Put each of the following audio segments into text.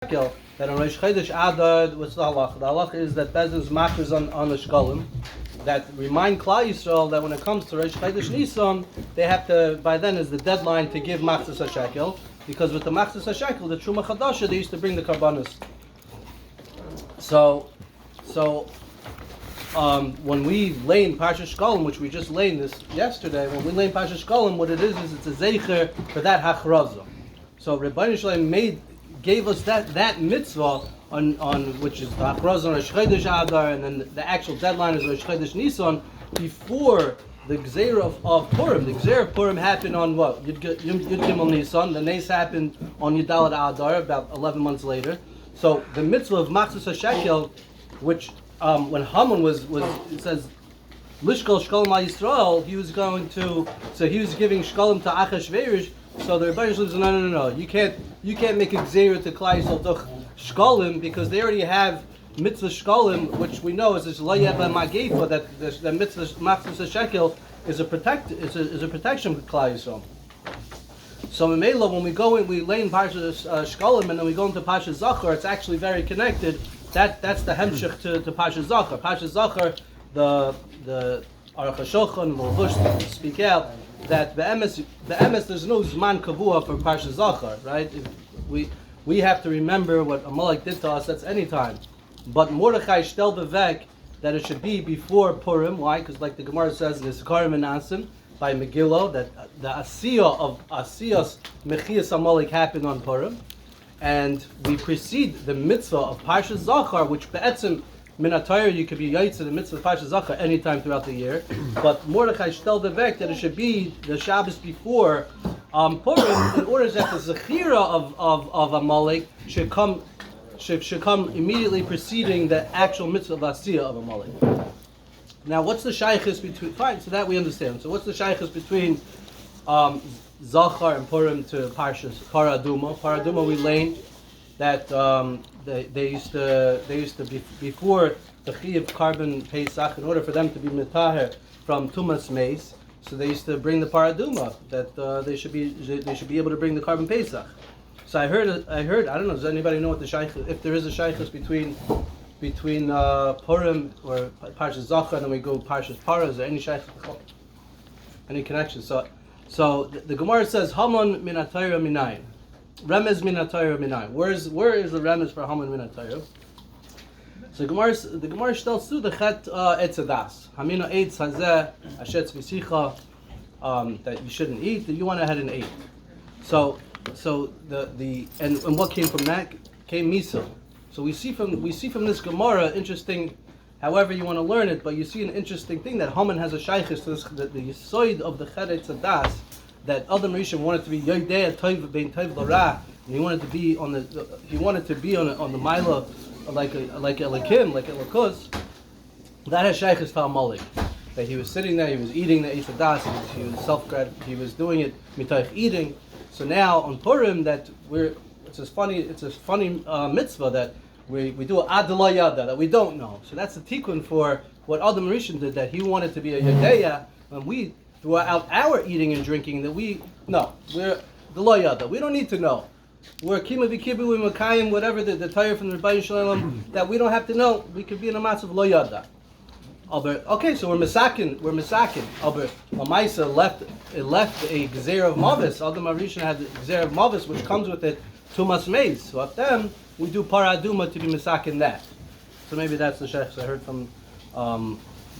shekel, that on Rosh Chodesh Adar, what's the halacha? The halacha is that Bezdin's makers on the shkalim, that remind Klal Yisrael that when it comes to Rosh Chodesh Nisan, they have to, by then is the deadline to give machzas shekel, because with the machzas shekel, the Truma Chadasha, they used to bring the karbanos. So, when we lay in Parsha Shkalim, which we just lay in this yesterday, when we lay in Parsha Shkalim, what it is it's a zeicher for that hachraza. So Rebbeinu Shalom gave us that mitzvah on which is the hachraza on Rosh Chodesh Adar, and then the actual deadline is Rosh Chodesh Nisan, before the Gzeira of Purim. The Gzeira of Purim happened on what? Yud Gimel Nisan. The Nes happened on Yud Daled Adar, about 11 months later. So the mitzvah of Machzas HaShekel, which when Haman was it says Lishkol Shkalim Al Yisrael, he was giving Shkalim to Achashverosh. So the Rebbeinu says, no, you can't make a Gzeira to Klal Yisrael to Shkalim, because they already have mitzvah Shkalim, which we know is this Lo Yeh Magefa, that the mitzvah Machzas HaShekel is a protection for Klal Yisrael. So in Mela, when we go in, we lay in Parsha Shkalim, and then we go into Parsha Zachar, it's actually very connected. That's the hemshich to Parsha Zachar. Parsha Zachar, the Aruch HaShulchan, L'Vush speak out that the emes there's no zman kavua for Parsha Zachar, right? We have to remember what Amalek did to us. That's any time, but Mordechai shtel bevek that it should be before Purim. Why? Because like the Gemara says in the Sikarim and Asim by Megillah, that the Asiyas Mechias Amalek happened on Purim, and we precede the mitzvah of Parsha Zachar, which be'etzim min HaTorah you could be yaitz the mitzvah of Parsha Zachar anytime throughout the year, but Mordechai shtel bevek that it should be the Shabbos before Purim, in order that the Zechira of Amalek should come immediately preceding the actual mitzvah of Asiyah of Amalek. Now, what's the shaykhis between? Fine, so that we understand. So, what's the shaykhis between Zachar and Purim to Parshas Paraduma? Paraduma we learned that they used to be before the Chiyuv Carbon Pesach, in order for them to be mitaher from Tumas Meis. So they used to bring the Paraduma, that they should be able to bring the Carbon Pesach. So I heard. I don't know. Does anybody know what the shaykhis? If there is a shaykhis between Purim or Parshas Zachar, and then we go Parshas Parah, is there any shaykh, any connection? So the Gemara says Haman min HaTorah minayin, Remez min HaTorah minayin. Where is the remez for Haman min HaTorah? So the Gemara tells through the Chet Etzadas Hamina Eitz Hazeh Ashetz V'Sicha, that you shouldn't eat, that you went ahead and ate. So the what came from that came Misa. So we see from this Gemara, interesting, however you want to learn it, but you see an interesting thing that Haman has a shaykhis to this, the yisoid of the Cheretz Adas, that Adam Rishon wanted to be Yoidei Tov Bein Tov L'Ra, and he wanted to be on the Maila like a Lakus. That has shaykhis to Amalek. That he was sitting there, he was eating the Eitz Adas, he was he was doing it mitoich eating. So now on Purim it's a funny mitzvah that we do ad lo yada, that we don't know. So that's the tikkun for what Adam Rishon did, that he wanted to be a yadeya, and we throughout our eating and drinking that we're the lo yada. We don't need to know. We're kima v'kibu v'makayim, whatever the Torah from the Rebbeinu Shalom, that we don't have to know. We could be in a matzah of lo yada. Okay, so we're misakin. Aber Lamaisa left a gzeir of mavis. Adam Rishon had the gzeir of mavis, which comes with it tumas meis. So at them we do paraduma to be misakin that. So maybe that's the sheikhs I heard from.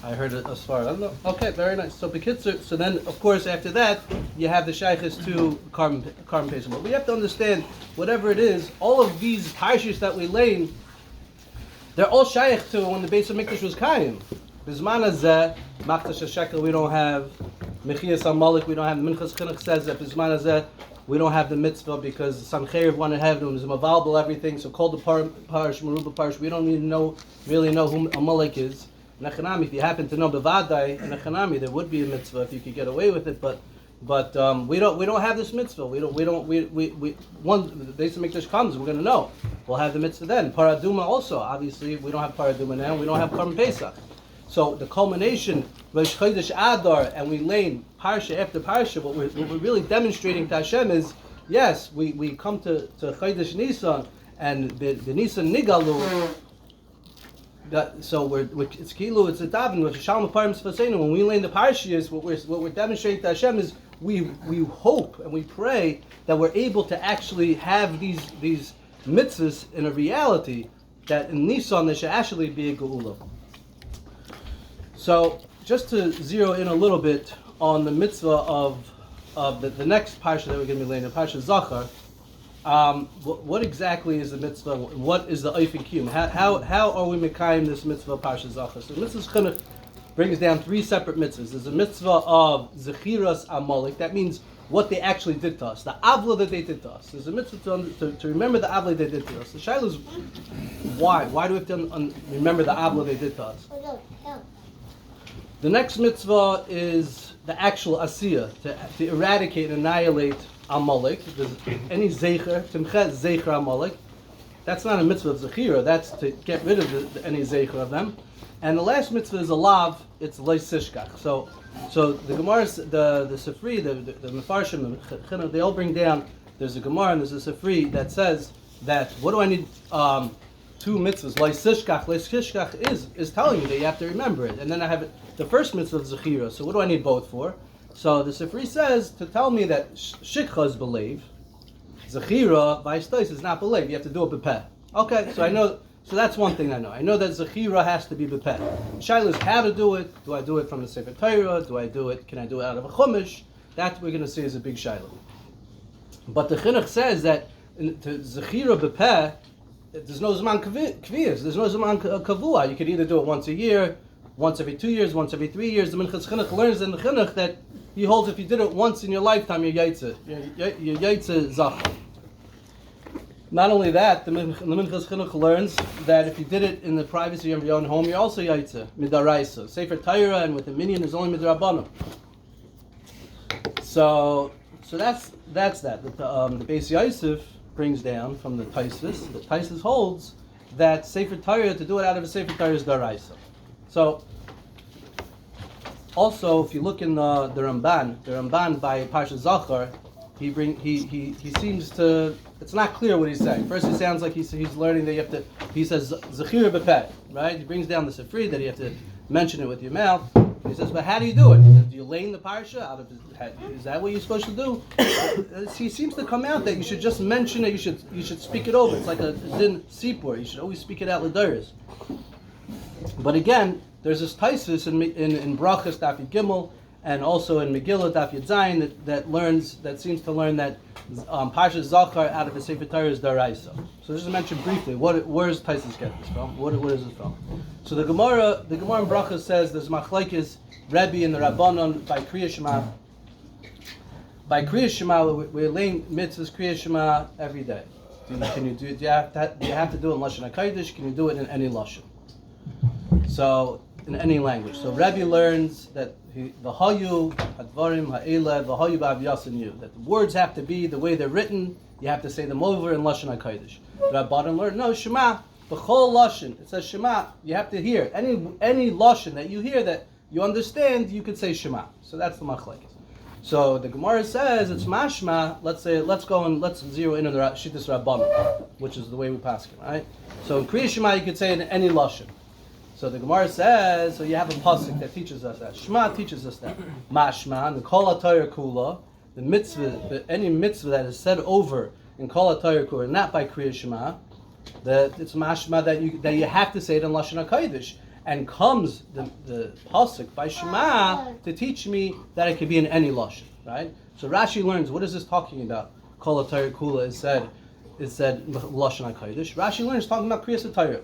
I heard it as far. I don't know. Okay, very nice. So bekitzer. So then, of course, after that you have the sheikhs to carbon paste. But we have to understand, whatever it is, all of these parshas that we lay, they're all shaykh to when the Beis HaMikdash was kaim. Bizman hazeh, Machzas HaShekel we don't have, Mechias HaMalek we don't have, Minchas Chinuch says that Bizman hazeh we don't have the mitzvah because Sancheiriv wanted to have them, is available everything, so called the Parish, Merubah Parish, we don't really know who Amalek is. Nechanami, if you happen to know Bevadai and Nechanami, there would be a mitzvah if you could get away with it, but we don't have this mitzvah. Once the Beis HaMikdash comes, we're going to know. We'll have the mitzvah then. Paraduma also, obviously, we don't have Paraduma now, we don't have Karban Pesach. So the culmination, Rosh Chodesh Adar, and we lane Parsha after Parsha, what we're really demonstrating to Hashem is, yes, we come to Chodesh Nisan, And the Nisan Nigalu. So it's kilu, it's a daven with Shalom Parim Sfasenu. When we learn the parashiyos, what we're demonstrating to Hashem is we hope and we pray that we're able to actually have these mitzvahs in a reality, that in Nisan there should actually be a geula. So just to zero in a little bit on the mitzvah of the next parsha that we're going to be learning, the parsha Zachar. What exactly is the mitzvah? What is the Eifin Kiyum? How are we mekayim this mitzvah of Parsha Zachar? So the mitzvah chinuch brings down three separate mitzvahs. There's a mitzvah of Zechiras Amalek. That means what they actually did to us, the avla that they did to us. There's a mitzvah to remember the avla they did to us. The shaila is why? Why do we have to remember the avla they did to us? The next mitzvah is the actual asiyah, to eradicate and annihilate Amalek. There's any zecher, timchet zecher Amalek. That's not a mitzvah of zechira. That's to get rid of any zecher of them. And the last mitzvah is a lav. It's leis sishkach. So the Gemara, the Sifri, the Mefarshim, the Chinuch, they all bring down. There's a Gemara and there's a Sifri that says that what do I need? Two mitzvahs. Leis sishkach. Leis sishkach is telling you that you have to remember it. And then I have the first mitzvah of zechira. So what do I need both for? So the Sifri says to tell me that shikha is believe, zechira by stois is not believe. You have to do it bepeh. Okay, so I know. So that's one thing I know. I know that zechira has to be bepeh. Shaila is how to do it. Do I do it from the Sefer Torah? Do I do it? Can I do it out of a chumash? That we're going to see is a big shaila. But the chinuch says that to zechira bepeh, there's no zman kviyas. There's no zman kavua. You could either do it once a year, once every 2 years, once every 3 years. The Minchas Chinuch learns in the Chinuch that he holds if you did it once in your lifetime, you're yaitze. You're yaitze zach. Not only that, the Minchas Chinuch learns that if you did it in the privacy of your own home, you're also yaitze midaraisa. Sefer Torah and with the minyan is only midrabanan. So that's that. The Beis Yosef brings down from the Taisus. The Taisus holds that Sefer Torah, to do it out of a Sefer Torah is daraisa. So, also, if you look in the Ramban by Parsha Zachar, he seems to, it's not clear what he's saying. First, it sounds like he's learning that you have to, he says Zechira b'peh, right? He brings down the Sifri that you have to mention it with your mouth. He says, but how do you do it? He says, do you lay in the parsha out of his head? Is that what you're supposed to do? He seems to come out that you should just mention it. You should speak it over. It's like a din sipur. You should always speak it out l'dayros. But again, there's this taisus in Brachas Daf Yud Gimel and also in Megillah Daf Yud Zayin that seems to learn that Parshas Zachar out of the Sefer Torah is daraisa. So just to mention briefly, where does taisus get this from? What is it from? So the Gemara in Brachas says there's machlekes Rebbe and the Rabbanon by Kriya Shema. By Kriya Shema, we're laying mitzvahs Kriya Shema every day. Do you have to do it in Lashon HaKodesh? Can you do it in any Lashon? So, in any language. So, Rebbe learns that v'hayu hadvarim ha'eleh v'hayu ba'avyasin, that the words have to be the way they're written. You have to say them over in Lashon HaKodesh. Rabbanan learn no Shema b'chol Lashon. It says Shema. You have to hear any Lashon that you hear that you understand. You could say Shema. So that's the machlekes. So the Gemara says it's mashma. Let's zero in on the Shittas Rabbanan, which is the way we pass it, right? So in Kriya Shema you could say in any Lashon. So the Gemara says, so you have a pasuk that teaches us that. Shema teaches us that. Mashma, and the Kol HaTorah Kula, the mitzvah, any mitzvah that is said over in Kol HaTorah Kula, not by Kriya Shema, that it's mashma that you have to say it in Lashon HaKodesh. And comes the pasuk by Shema to teach me that it could be in any Lashon, right? So Rashi learns, what is this talking about? Kol HaTorah Kula is said Lashon HaKodesh. Rashi learns talking about Kriyas HaTorah.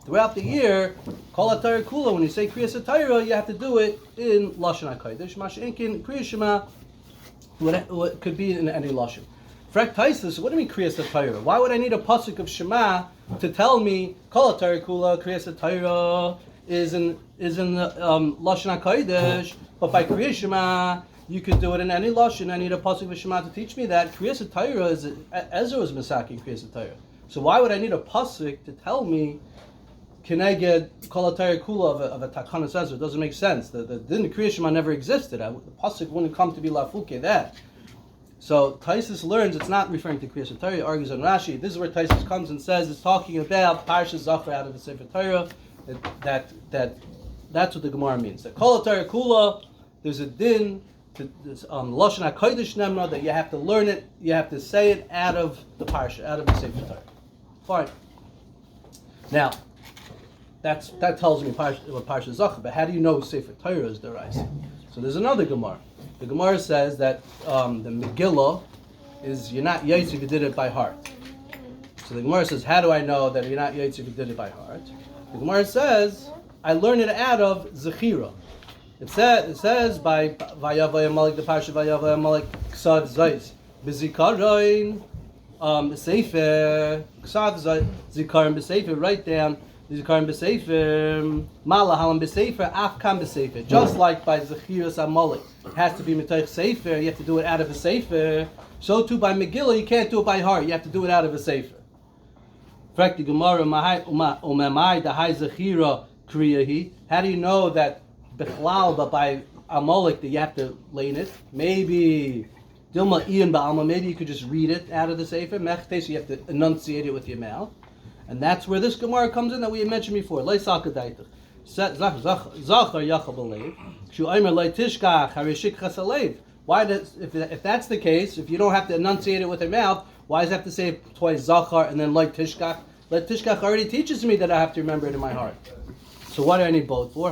Throughout the year, Kol HaTorah Kula, when you say Kriyas HaTorah, you have to do it in Lashon HaKodesh. Masha'inkin, Kriya Shema, what could be in any Lashon. Frek Taisus, what do you mean Kriyas HaTorah? Why would I need a pasuk of Shema to tell me Kol HaTorah Kula, Kriyas HaTorah is in Lashon HaKodesh, but by Kriya Shema, you could do it in any Lashon. I need a pasuk of Shema to teach me that Kriyas HaTorah is, Ezra is Masaking Kriyas HaTorah. So why would I need a pasuk to tell me Keneged Kol HaTorah Kula of a Takanas Ezra? It doesn't make sense. The Din Kriya Shema never existed. The pasuk wouldn't come to be Lafuke that. So Taisus learns it's not referring to Kriyas Torah. He argues on Rashi. This is where Taisus comes and says it's talking about Parshas Zachar out of the Sefer Torah. That's what the Gemara means. That Kol Torah Kula, there's a din to Lashon HaKodesh Nemra that you have to learn it, you have to say it out of the Parsha, out of the Sefer Torah. Fine. Now, that tells me what Parshas Zachar. But how do you know Sefer Torah is Deraisa? So there's another Gemara. The Gemara says that the Megillah is you're not Yaitz if you did it by heart. So the Gemara says, how do I know that you're not Yaitz if you did it by heart? The Gemara says, I learn it out of Zechira. It says by Vayavay Malik, the Parsha Vayavay Malik, Ksav Zayz, Bezikaroin, Besefer, Ksav Zayz, Zikaron Besefer, write down Zikaron Besefer, Malahalam Besefer, Afkam Besefer. Just like by Zechiras Amalik, it has to be Mitoich Sefer, you have to do it out of a Sefer. So too by Megillah, you can't do it by heart, you have to do it out of a Sefer. Frekti Gemara, Umamai, the Hai Zechira Kriyahi. How do you know that Bechlal, but by Amalek that you have to lane it? Maybe Dilma Ian Ba'alma, maybe you could just read it out of the Sefer. Mechte, so you have to enunciate it with your mouth. And that's where this Gemara comes in that we had mentioned before. Zachar Yachal B'Leiv. Shu Aimer Lei Tishkach Harishik Chasalev. Why does, if that's the case, if you don't have to enunciate it with your mouth, why does it have to say twice Zachar and then Lei Tishkach? Lei Tishkach already teaches me that I have to remember it in my heart. So what do I need both for?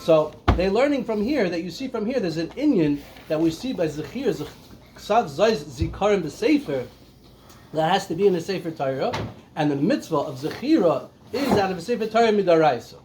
So they're learning from here that you see from here there's an inyan that we see by Zechir, Ksav Zayz Zikarim B'Sefer, that has to be in the Sefer Torah, and the mitzvah of Zechira is out of a Sefer Torah Midaraisa.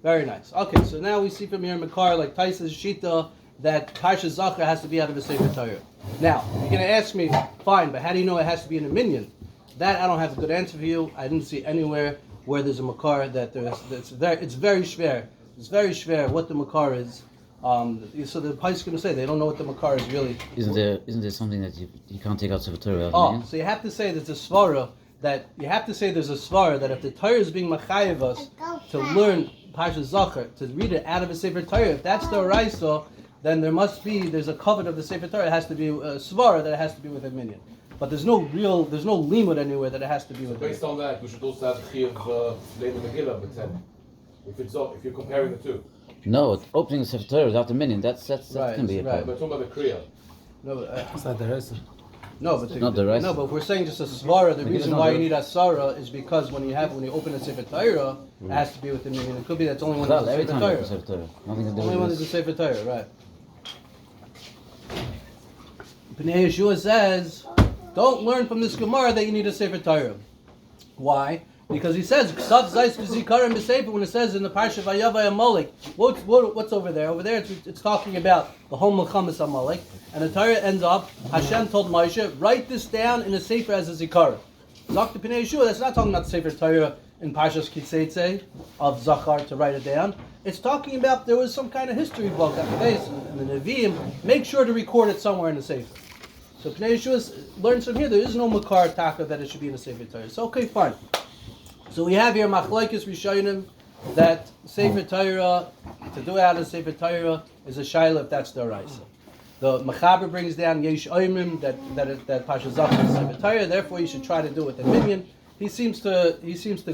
Very nice. Okay, so now we see from here in Makar, like Taisa's Shita, that Parshas Zachar has to be out of a Sefer Torah. Now, you're going to ask me, fine, but how do you know it has to be in a minyan? That I don't have a good answer for you. I didn't see anywhere where there's a makar that it's very schwer. It's very schwer what the makar is. So the Pais is going to say they don't know what the makar is really. Isn't there something that you can't take out of the Torah? So you have to say there's a svara that if the Torah is being machayev us to learn Parshas Zachar, to read it out of a Sefer Torah, if that's the Oraisa, then there's a covet of the Sefer Torah. It has to be a svara that it has to be with a minyan. But there's no limud anywhere that it has to be with. Based on that, we should also have the chiyuv Leila Megillah, but then if you're comparing the two. No, opening the Sefer Torah without the minyan, that can be a problem. We're talking about the kriya. No, but It's not the rest. no, but not the rest. No, but if we're saying just a svara, the reason why you need a svara is because when you open a Sefer Torah, it has to be with the minyan. It could be that's only one of the Every Sefer time Torah. it's a Sefer Torah. Nothing to do Only with one this. is the Sefer Torah, right? Pnei Yeshua says, don't learn from this Gemara that you need a Sefer Torah. Why? Because he says, Ksav Zayis V'Zikarim B'Sefer, when it says in the Parsha Vayavay Amalek, what's over there? Over there it's talking about the whole Melchamas Amalek, and the Torah ends up, Hashem told Moshe, write this down in a Sefer as a Zikarim. Zak the Pnei Yeshua, that's not talking about the Sefer Torah in Parshas Kitzeitze of Zachar to write it down. It's talking about there was some kind of history book at the base, and the Nevi'im, make sure to record it somewhere in the Sefer. So Pnei Yeshua learns from here, there is no Makar Taka that it should be in the Sefer Torah. So okay, fine. So we have here Machlokes Rishonim that Sefer Torah, to do it out of Sefer Torah is a shayla if that's the Oraisa. The Mechaber brings down Yesh Oimim that Parshas Zachar is Sefer Torah, therefore you should try to do it with the minyan. He seems to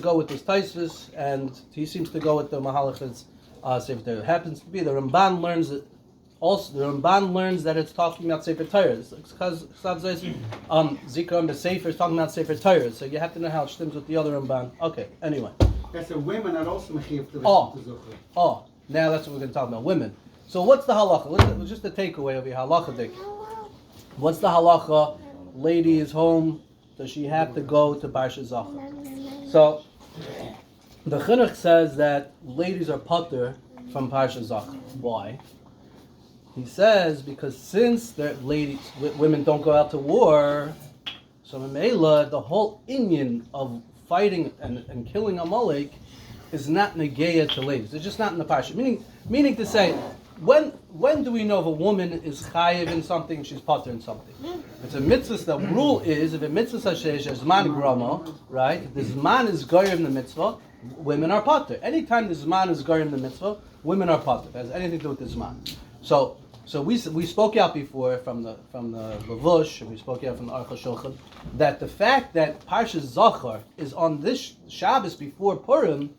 go with this Taisvis, and he seems to go with the Mahalachas Sefer Torah. It happens to be the Ramban learns that it's talking about Sefer Torah. Because Zikron B'Sefer is talking about Sefer Torah. So you have to know how it stems with the other Ramban. Okay, anyway. That's a women are also mechiv to the now that's what we're going to talk about, women. So what's the halacha? Just the takeaway of your halacha dik. What's the halacha? Lady is home. Does she have to go to Parshas Zachar? So the Chinuch says that ladies are patur from Parshas Zachar. Why? He says because since women don't go out to war, so Mamela, the whole inyan of fighting and killing Amalek is not negeya to ladies. It's just not in the parsha. Meaning to say, when do we know if a woman is chayiv in something, she's patur in something? It's a mitzvah. The rule is if a mitzvah hashesh zman grama, right? If the zman is goyim in the mitzvah, women are patur. Anytime the zman is goyim in the mitzvah, women are patur. It has anything to do with the zman. So So we spoke out before from the Levush, and we spoke out from the Aruch HaShulchan, that the fact that Parshas Zachar is on this Shabbos before Purim,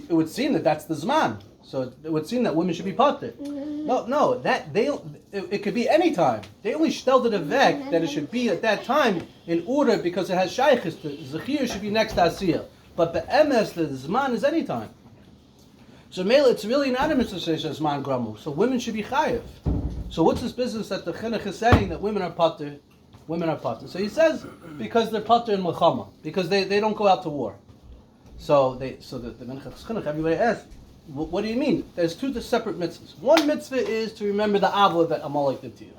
it would seem that that's the Zman. So it would seem that women should be pater. No, that it could be any time. They only stelled it a vek that it should be at that time in order because it has shaykhis. Zechir should be next to Asiyah. But the MS, the Zman is any time. So Mela, it's really not a mitzvah Zman Gramu. So women should be chayiv. So what's this business that the chinuch is saying that women are pater? Women are pater. So he says because they're pater in Melchama, because they don't go out to war. So the Menachas Chinuch, everybody asks, what do you mean? There's two separate mitzvahs. One mitzvah is to remember the avla that Amalek did to you.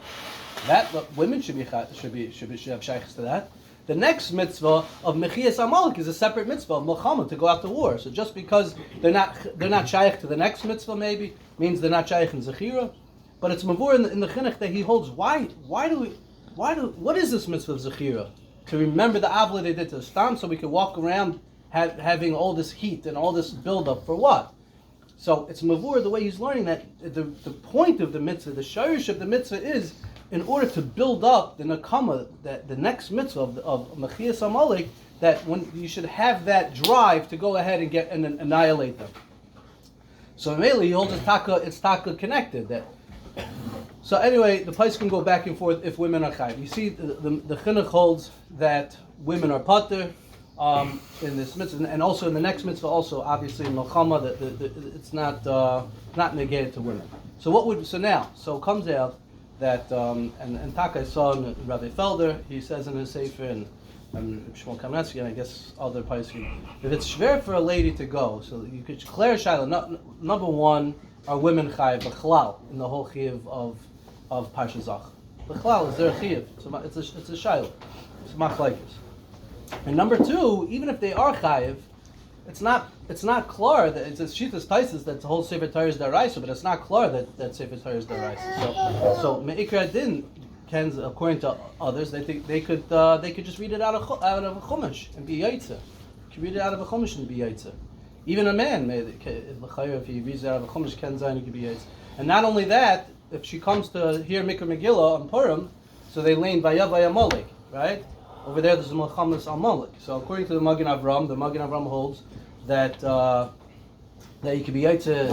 That women should have shaykhs to that. The next mitzvah of Mechias Amalek is a separate mitzvah of Melchama, to go out to war. So just because they're not shaykh to the next mitzvah, maybe means they're not shaykh in Zechira, but it's mavur in the chinuch that he holds. What is this mitzvah of Zechira? To remember the avla they did to the stam, so we can walk around having all this heat and all this buildup for what? So it's mavur the way he's learning that the point of the mitzvah, the shayrish of the mitzvah is in order to build up the nakama, that the next mitzvah of Mechias Amalek, that when you should have that drive to go ahead and get and annihilate them. So mainly he holds it's taka connected. That. So anyway, the place can go back and forth if women are chayiv. You see, the chinuch holds that women are pater in this mitzvah, and also in the next mitzvah, also obviously in Melchama, it's not negated to women. So so it comes out that and Taka saw in Rabbi Felder, he says in his sefer and Shmuel Kamenetsky, and I guess other poskim, if it's schwer for a lady to go, so you could declare Shaila. Number one, are women chayiv b'chlal in the whole chiv of Parsha Zach. B'chlal is their chiv. It's a Shaila. It's machlekes. And number two, even if they are chayiv, it's not klar that it's a shitas taisis that the whole sefer Torah is daraisa, but it's not klar that sefer Torah is daraisa. So meikra din, according to others, they think they could just read it out of a chumash and be yaitza. Could read it out of a chumash and be yaitza. Even a man, if he reads it out of a chumash, ken zayin could be yaitza. And not only that, if she comes to hear Mikra Megillah on Purim, so they lane vayavay Amalek, right? Over there, there's a Melchamas Amalek. So according to the Magen Avram holds that you could be yaitze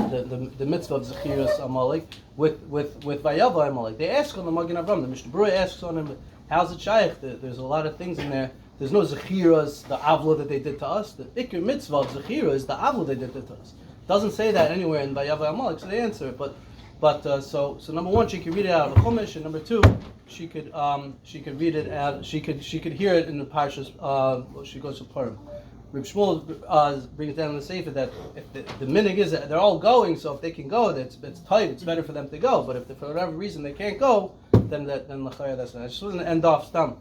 the mitzvah of Zechiras Amalek with Vayava Amalek. They ask on the Magen Avram. The Mishnah Berurah asks on him, how's it shaykh? There's a lot of things in there. There's no Zechiras, the avla that they did to us. The Iker mitzvah of Zechira is the avla they did to us. It doesn't say that anywhere in Vayava Amalek, so they answer it. But so number one, she could read it out of a chumash, and number two, she could read it out. She could hear it in the parshas. She goes to Purim. Reb Shmuel brings down in the sefer that if the minig is that they're all going, so if they can go, it's tight. It's better for them to go. But if for whatever reason they can't go, then l'chayah that's not. I just want to end off stam.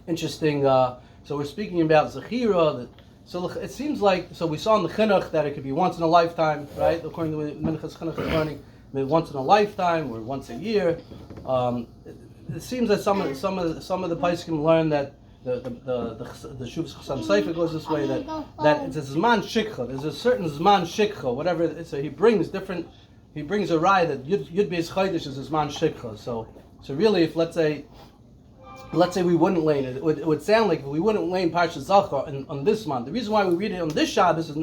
Interesting. So we're speaking about Zechira. So it seems like we saw in the chinuch that it could be once in a lifetime, right? According to the Minchas Chinuch is learning. Maybe once in a lifetime or once a year. It seems that some of the poskim learn that the Shuvas Chasam Seifer goes this way that it's a zman shikha. There's a certain zman shikha, whatever it is. So he brings a rye that Yud Beis Chodesh is a zman shikha. So really, if let's say we wouldn't lane it, it would sound like if we wouldn't lane Parshas Zachar on this month. The reason why we read it on this Shabbos is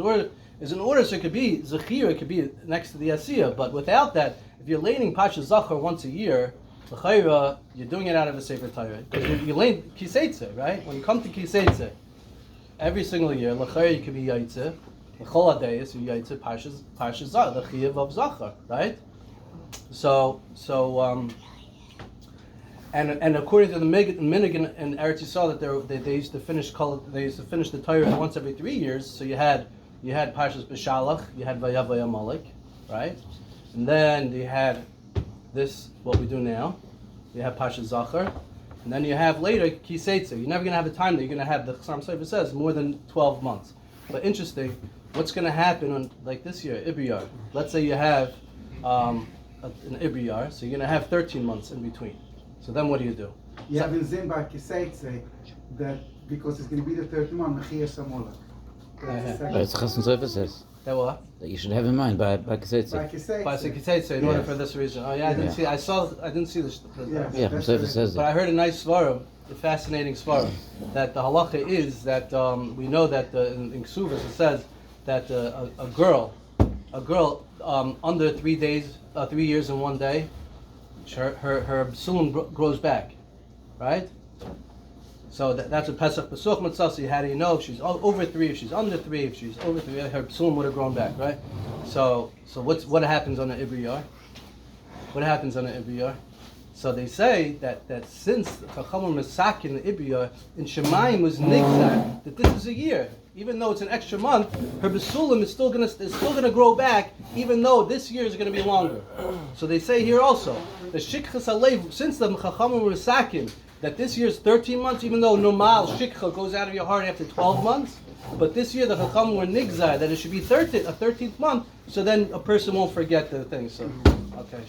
in order so it could be Zechira, it could be next to the Asiyah. But without that, if you're laning Parshas Zachar once a year, l'chayra, you're doing it out of a Sefer Torah. Because you lane Kiseitze, right? When you come to Kiseitze, every single year, l'chayra you could be Yaitze, l'chol hadayis you Yaitze Parshas Zachar, the Chiyav of Zachar, right? So and according to the Minig in Eretz Yisrael that they used to finish the Torah once every 3 years. So you had Parshas B'Shalach, you had Vayavay Amalek, right? And then you had this, what we do now. You have Parshas Zachar, and then you have later Kiseitzer. You're never going to have a time that you're going to have, the Chasam Sofer says, more than 12 months. But interesting, what's going to happen on, like this year, Ibiyar. Let's say you have an Ibiyar, so you're going to have 13 months in between. So then what do you do? You have in Zimba Kiseitze that because it's going to be the 31 Mechias Amalek. It's Chasam Sofer says. That what? That you should have in mind by Kaseitze. By Kiseitze. By Sekitzetze, in order Yes. for this reason. Oh yeah, I didn't Yeah. see. I didn't see the Yeah. Yeah, That's Sefer what it says but that. I heard a nice svarim, a fascinating svarim, that the halacha is that we know that in Ksuvas it says that a girl under 3 days, 3 years and 1 day, her psulim grows back, right? So that's a Pesach Pesach Mitzvah. So how do you know if she's over 3, if she's under 3, if she's over 3, her psulim would have grown back, right? So what happens on the Ibriyar? What happens on the Ibriyar? So they say that since Chachamim Mesakin the Ibriyar in Shemayim was nigzar, that this is a year, even though it's an extra month, her besulim is still gonna grow back, even though this year is gonna be longer. So they say here also the Shikchas Alev, since the Chachamim Mesakin, that this year's 13 months, even though normal shikha goes out of your heart after 12 months, but this year the Chacham were nigzar that it should be 13th month, so then a person won't forget the thing. So, okay.